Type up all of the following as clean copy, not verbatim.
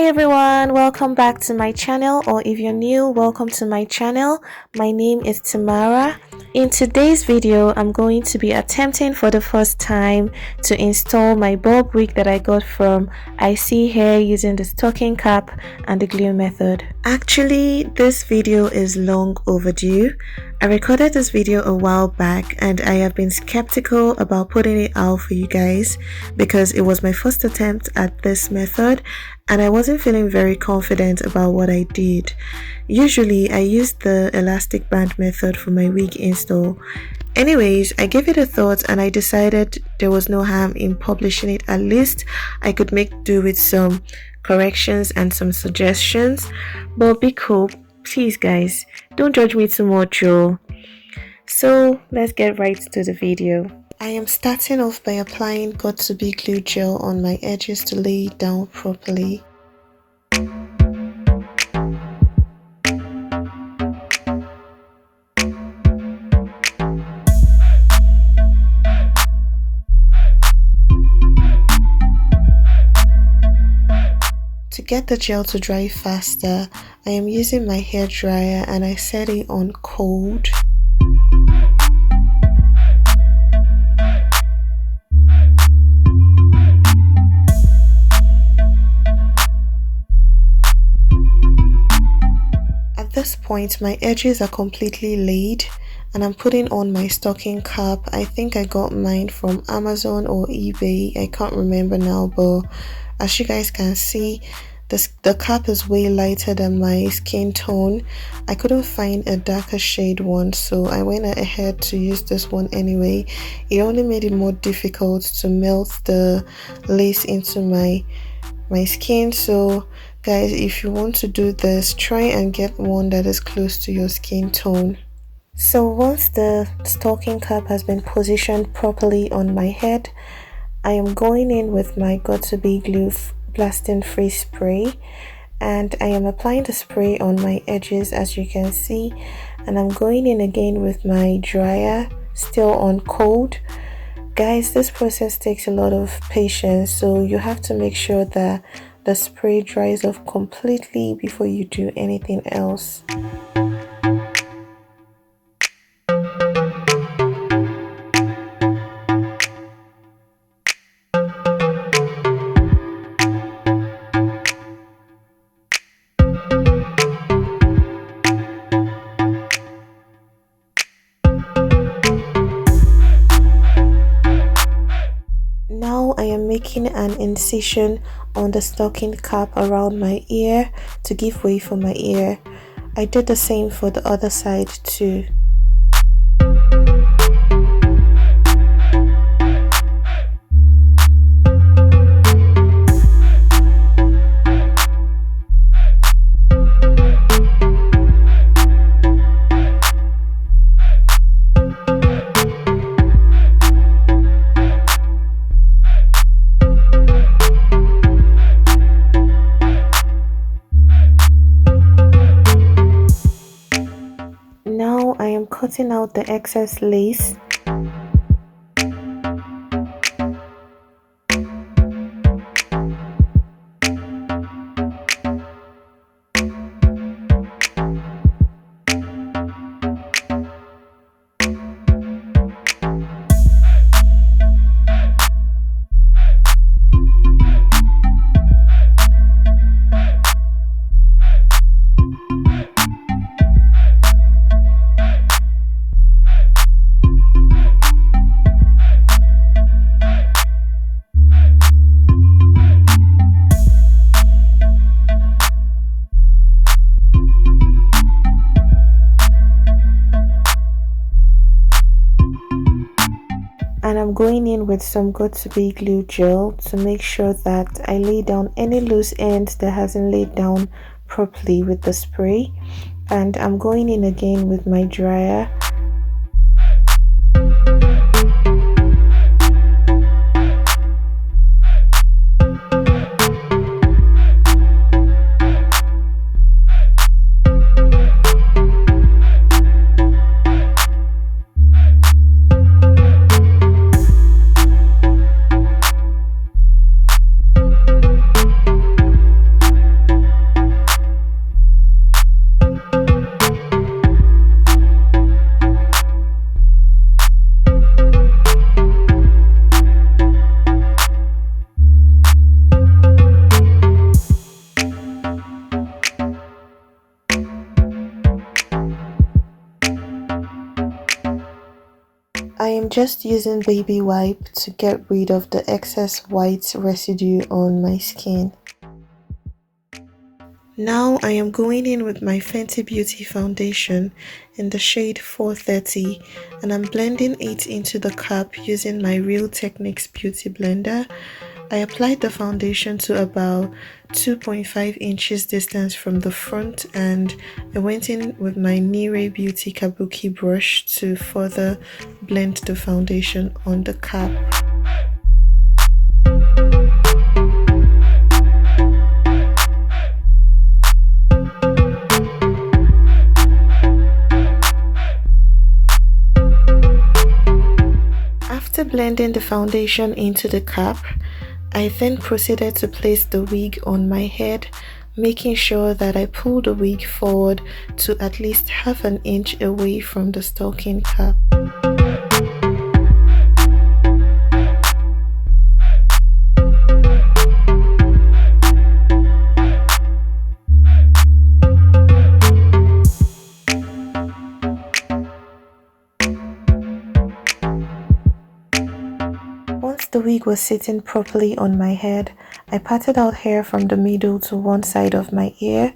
Hi everyone, welcome back to my channel, or if you're new, welcome to my channel. My name is Tamara. In today's video, I'm going to be attempting for the first time to install my bob wig that I got from ISEE Hair using the stocking cap and the glue method. Actually, this video is long overdue. I recorded this video a while back and I have been skeptical about putting it out for you guys because it was my first attempt at this method and I wasn't feeling very confident about what I did. Usually I use the elastic band method for my wig install. Anyways, I gave it a thought and I decided there was no harm in publishing it. At least I could make do with some corrections and some suggestions. But be cool, please guys, don't judge me too much, yo. So let's get right to the video. I am starting off by applying got2b glue gel on my edges to lay it down properly. To get the gel to dry faster, I am using my hair dryer and I set it on cold. At this point, my edges are completely laid and I'm putting on my stocking cap. I think I got mine from Amazon or eBay, I can't remember now, but as you guys can see, the cap is way lighter than my skin tone. I couldn't find a darker shade one, so I went ahead to use this one anyway. It only made it more difficult to melt the lace into my skin. So guys, if you want to do this, try and get one that is close to your skin tone. So once the stocking cap has been positioned properly on my head, I am going in with my got2b glue blasting free spray and I am applying the spray on my edges as you can see, and I'm going in again with my dryer still on cold. Guys, this process takes a lot of patience, so you have to make sure that the spray dries off completely before you do anything else. Now I am making an incision on the stocking cap around my ear to give way for my ear. I did the same for the other side too. Now I am cutting out the excess lace. And I'm going in with some got2b glue gel to make sure that I lay down any loose ends that hasn't laid down properly with the spray. And I'm going in again with my dryer. am just using baby wipe to get rid of the excess white residue on my skin. Now I am going in with my Fenty Beauty foundation in the shade 430 and I'm blending it into the cap using my Real Techniques beauty blender. I applied the foundation to about 2.5 inches distance from the front and I went in with my Nire Beauty Kabuki brush to further blend the foundation on the cap. After blending the foundation into the cap, I then proceeded to place the wig on my head, making sure that I pull the wig forward to at least half an inch away from the stocking cap. Once the wig was sitting properly on my head, I parted out hair from the middle to one side of my ear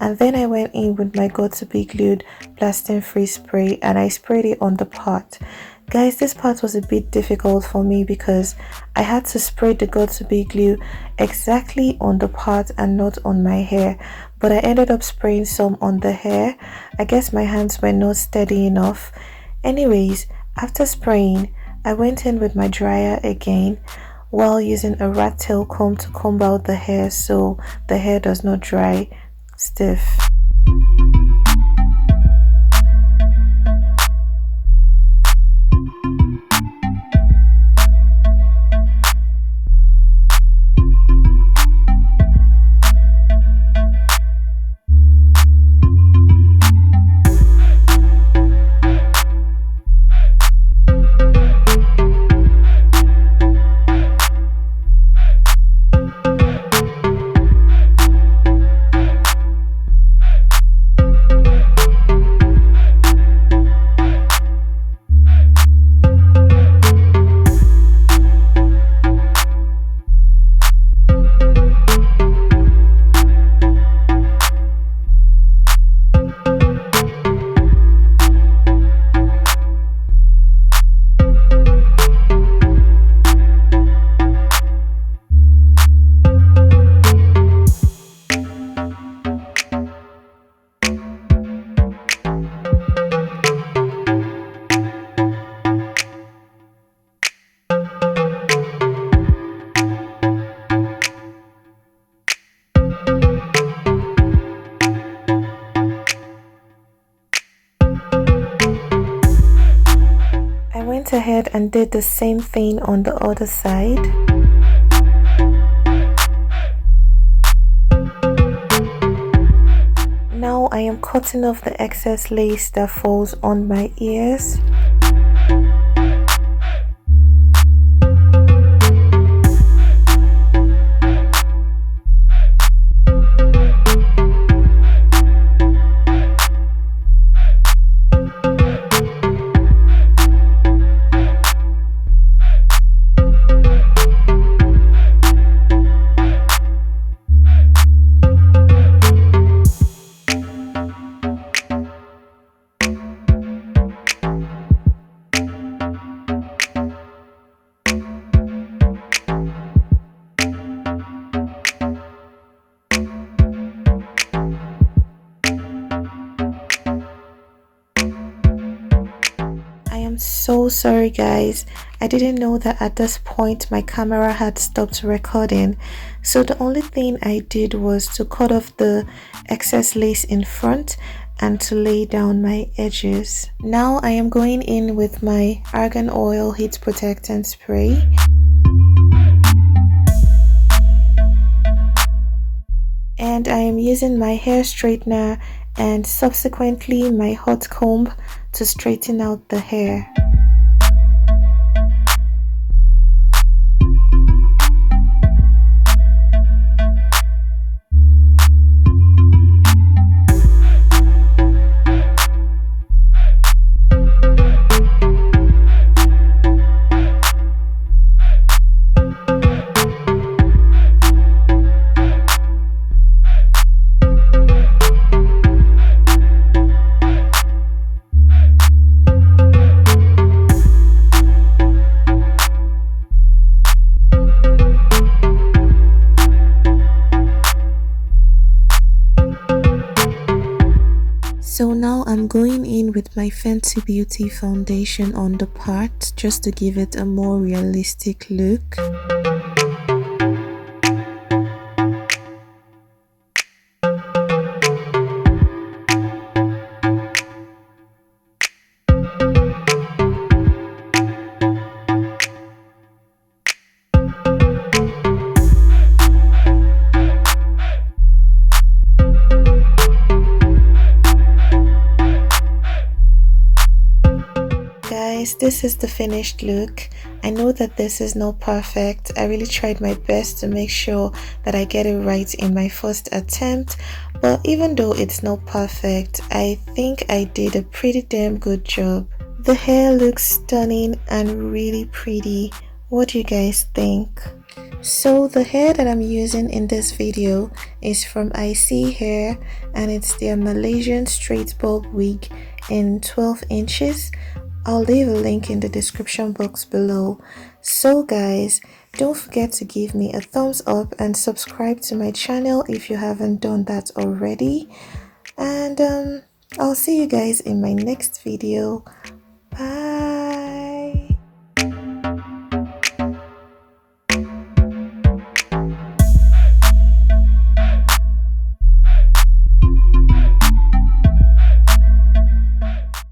and then I went in with my Got2b glued blasting free spray and I sprayed it on the part. Guys, this part was a bit difficult for me because I had to spray the Got2b glue exactly on the part and not on my hair, but I ended up spraying some on the hair. I guess my hands were not steady enough. Anyways, after spraying, I went in with my dryer again while using a rat tail comb to comb out the hair so the hair does not dry stiff. I went ahead and did the same thing on the other side. Now I am cutting off the excess lace that falls on my ears. So sorry guys, I didn't know that at this point my camera had stopped recording, so the only thing I did was to cut off the excess lace in front and to lay down my edges. Now I am going in with my argan oil heat protectant spray. And I am using my hair straightener and subsequently my hot comb to straighten out the hair. So now I'm going in with my Fenty Beauty foundation on the part just to give it a more realistic look. Guys, this is the finished look. I know that this is not perfect. I really tried my best to make sure that I get it right in my first attempt, but even though it's not perfect, I think I did a pretty damn good job. The hair looks stunning and really pretty. What do you guys think? So the hair that I'm using in this video is from ISEE Hair, and it's their Malaysian straight bob wig in 12 inches. I'll leave a link in the description box below. So guys, don't forget to give me a thumbs up and subscribe to my channel if you haven't done that already. And I'll see you guys in my next video. Bye.